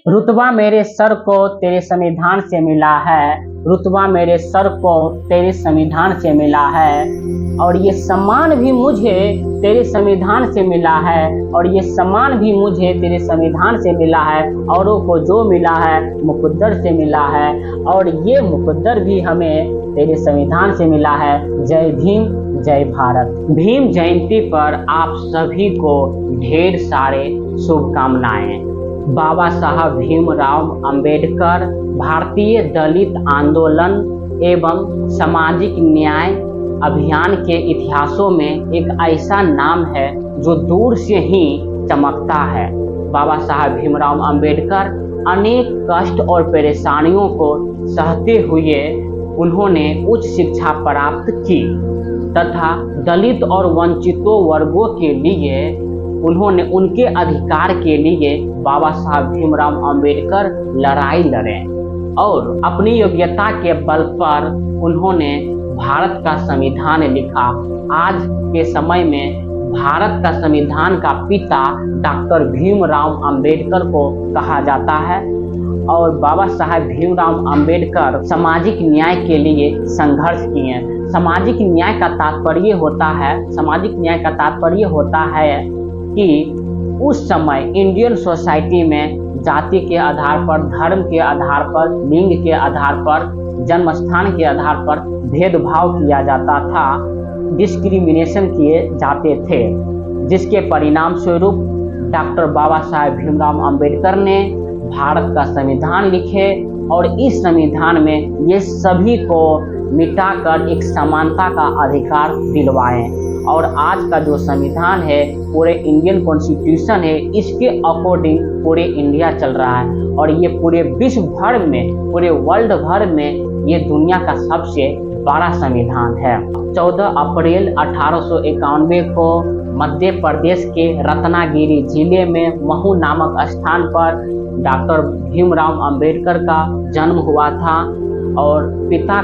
रुतबा मेरे सर को तेरे संविधान से मिला है। रुतबा मेरे सर को तेरे संविधान से मिला है और ये सम्मान भी मुझे तेरे संविधान से मिला है। और ये सम्मान भी मुझे तेरे संविधान से मिला है। औरों को जो मिला है मुकद्दर से मिला है और ये मुकद्दर भी हमें तेरे संविधान से मिला है। जय भीम, जय भारत। भीम जयंती पर आप सभी को ढेर सारे शुभकामनाएं। बाबा साहब भीमराव अंबेडकर भारतीय दलित आंदोलन एवं सामाजिक न्याय अभियान के इतिहासों में एक ऐसा नाम है जो दूर से ही चमकता है। बाबा साहब भीमराव अंबेडकर अनेक कष्ट और परेशानियों को सहते हुए उन्होंने उच्च शिक्षा प्राप्त की तथा दलित और वंचितों वर्गों के लिए उन्होंने उनके अधिकार के लिए बाबा साहब भीमराव अंबेडकर लड़ाई लड़े और अपनी योग्यता के बल पर उन्होंने भारत का संविधान लिखा। आज के समय में भारत का संविधान का पिता डॉक्टर भीमराव अंबेडकर को कहा जाता है और बाबा साहब भीमराव अंबेडकर सामाजिक न्याय के लिए संघर्ष किए। सामाजिक न्याय का तात्पर्य होता है कि उस समय इंडियन सोसाइटी में जाति के आधार पर, धर्म के आधार पर, लिंग के आधार पर, जन्म स्थान के आधार पर भेदभाव किया जाता था, डिस्क्रिमिनेशन किए जाते थे, जिसके परिणाम स्वरूप डॉक्टर बाबा साहब भीमराव अंबेडकर ने भारत का संविधान लिखे और इस संविधान में ये सभी को मिटाकर एक समानता का अधिकार दिलवाए। और आज का जो संविधान है पूरे इंडियन कॉन्स्टिट्यूशन है, इसके अकॉर्डिंग पूरे इंडिया चल रहा है और ये पूरे विश्व भर में, पूरे वर्ल्ड भर में ये दुनिया का सबसे बड़ा संविधान है। 14 अप्रैल 1891 को मध्य प्रदेश के रत्नागिरी जिले में महू नामक स्थान पर डॉक्टर भीमराव अंबेडकर का जन्म हुआ था और पिता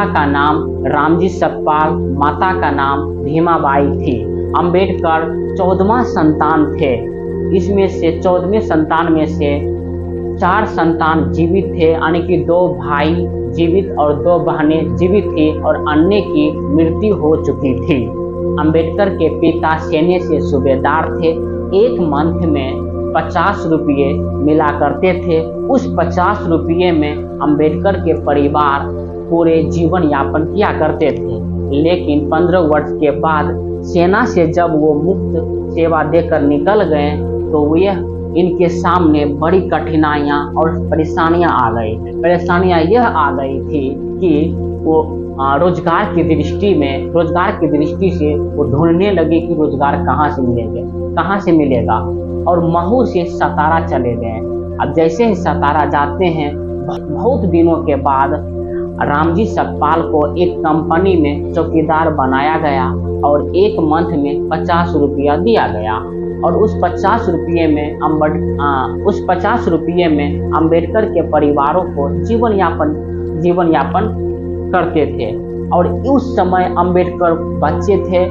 का नाम रामजी सतपाल, माता का नाम भीमाबाई थी। अंबेडकर 14वां संतान थे। इसमें से 14वें संतान में से 4 संतान जीवित थे, यानी कि 2 भाई जीवित और 2 बहनें जीवित थी और अन्य की मृत्यु हो चुकी थी। अंबेडकर के पिता सेना से सूबेदार थे। एक मंथ में 50 रुपये मिला करते थे। उस 50 रुपये में अंबेडकर के परिवार पूरे जीवन यापन किया करते थे। लेकिन 15 वर्ष के बाद सेना से जब वो मुक्त सेवा देकर निकल गए तो यह इनके सामने बड़ी कठिनाइयाँ और परेशानियाँ आ गई। परेशानियाँ यह आ गई थी कि वो रोजगार की दृष्टि से वो ढूंढने लगे कि रोजगार कहाँ से मिलेगा और महू से सतारा चले गए। अब जैसे ही सतारा जाते हैं, बहुत दिनों के बाद रामजी सतपाल को एक कंपनी में चौकीदार बनाया गया और एक मंथ में 50 रुपया दिया गया और उस 50 रुपये में अंबेडकर के परिवारों को जीवन यापन करते थे। और उस समय अंबेडकर बच्चे थे,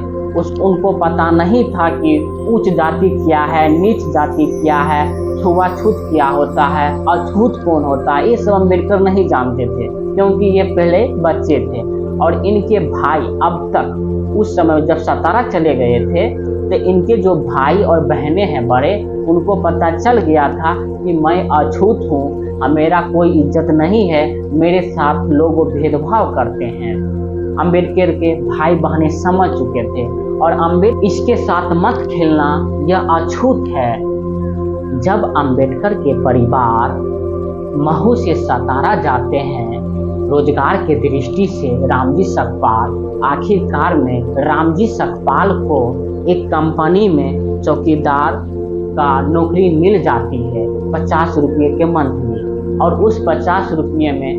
उनको पता नहीं था कि उच्च जाति क्या है, नीच जाति क्या है, छुआछूत क्या होता है, अछूत कौन होता है, ये सब अंबेडकर नहीं जानते थे क्योंकि ये पहले बच्चे थे। और इनके भाई अब तक उस समय जब सतारा चले गए थे तो इनके जो भाई और बहनें हैं बड़े, उनको पता चल गया था कि मैं अछूत हूँ, मेरा कोई इज्जत नहीं है, मेरे साथ लोग भेदभाव करते हैं। अंबेडकर के भाई बहनें समझ चुके थे और अंबेडकर इसके साथ मत खेलना, यह अछूत है। जब अंबेडकर के परिवार महू से सतारा जाते हैं रोजगार के दृष्टि से, रामजी सतपाल आखिरकार में रामजी सतपाल को एक कंपनी में चौकीदार का नौकरी मिल जाती है 50 रुपये के मंथ में। और उस 50 रुपये में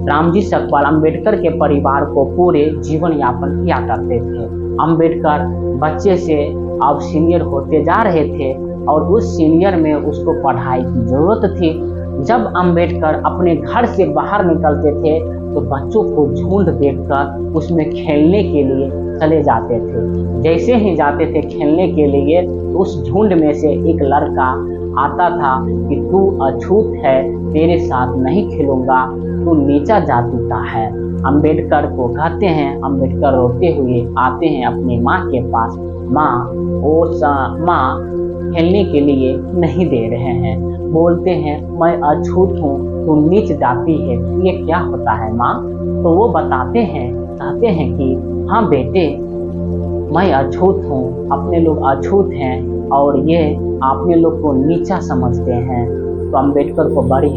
रामजी सतपाल अंबेडकर के परिवार को पूरे जीवन यापन किया करते थे। अंबेडकर बच्चे से अब सीनियर होते जा रहे थे और उस सीनियर में उसको पढ़ाई की जरूरत थी। जब अंबेडकर अपने घर से बाहर निकलते थे तो बच्चों को झुंड देखकर उसमें खेलने के लिए चले जाते थे। जैसे ही जाते थे खेलने के लिए तो उस झुंड में से एक लड़का आता था कि तू अछूत है, तेरे साथ नहीं खेलूंगा, तू नीचा जाति का है। अंबेडकर को कहते हैं, अंबेडकर रोते हुए आते हैं अपनी माँ के पास। माँ खेलने के लिए नहीं दे रहे हैं, बोलते हैं मैं अछूत हूँ, तू नीच जाति है, ये क्या होता है माँ? तो वो बताते हैं, कहते हैं कि हाँ बेटे, मैं अछूत हूँ, अपने लोग अछूत हैं और ये आपने लोग को नीचा समझते हैं। तो अंबेडकर को बड़ी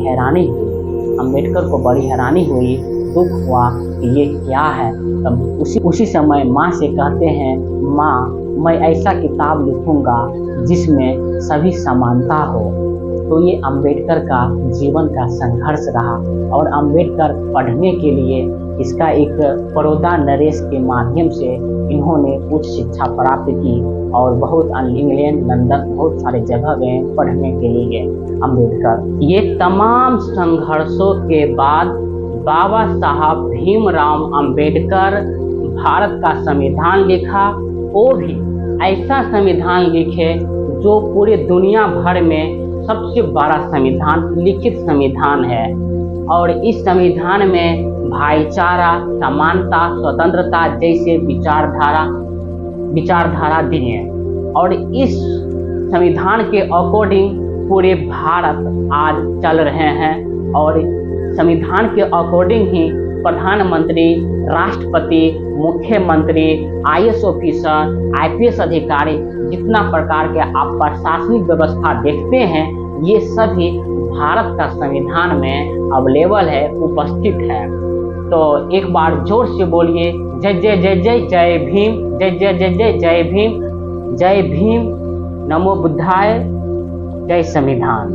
हैरानी हुई, दुख हुआ कि ये क्या है। तब उसी समय माँ से कहते हैं, माँ मैं ऐसा किताब लिखूंगा जिसमें सभी समानता हो। तो ये अंबेडकर का जीवन का संघर्ष रहा और अंबेडकर पढ़ने के लिए इसका एक बड़ौदा नरेश के माध्यम से इन्होंने उच्च शिक्षा प्राप्त की और बहुत इंग्लैंड, लंदन, बहुत सारे जगह गए पढ़ने के लिए अंबेडकर। ये तमाम संघर्षों के बाद बाबा साहब भीमराव अंबेडकर भारत का संविधान लिखा। वो भी ऐसा संविधान लिखे जो पूरे दुनिया भर में सबसे बड़ा संविधान, लिखित संविधान है। और इस संविधान में भाईचारा, समानता, स्वतंत्रता जैसे विचारधारा दी है। और इस संविधान के अकॉर्डिंग पूरे भारत आज चल रहे हैं और संविधान के अकॉर्डिंग ही प्रधानमंत्री, राष्ट्रपति, मुख्यमंत्री, IAS ऑफिसर, IPS अधिकारी, जितना प्रकार के आप प्रशासनिक व्यवस्था देखते हैं, ये सभी भारत का संविधान में अवेलेबल है, उपस्थित है। तो एक बार जोर से बोलिए, जय जय जय जय जय भीम, जय जय जय जय जय भीम, जय भीम, नमो बुद्धाय, जय संविधान।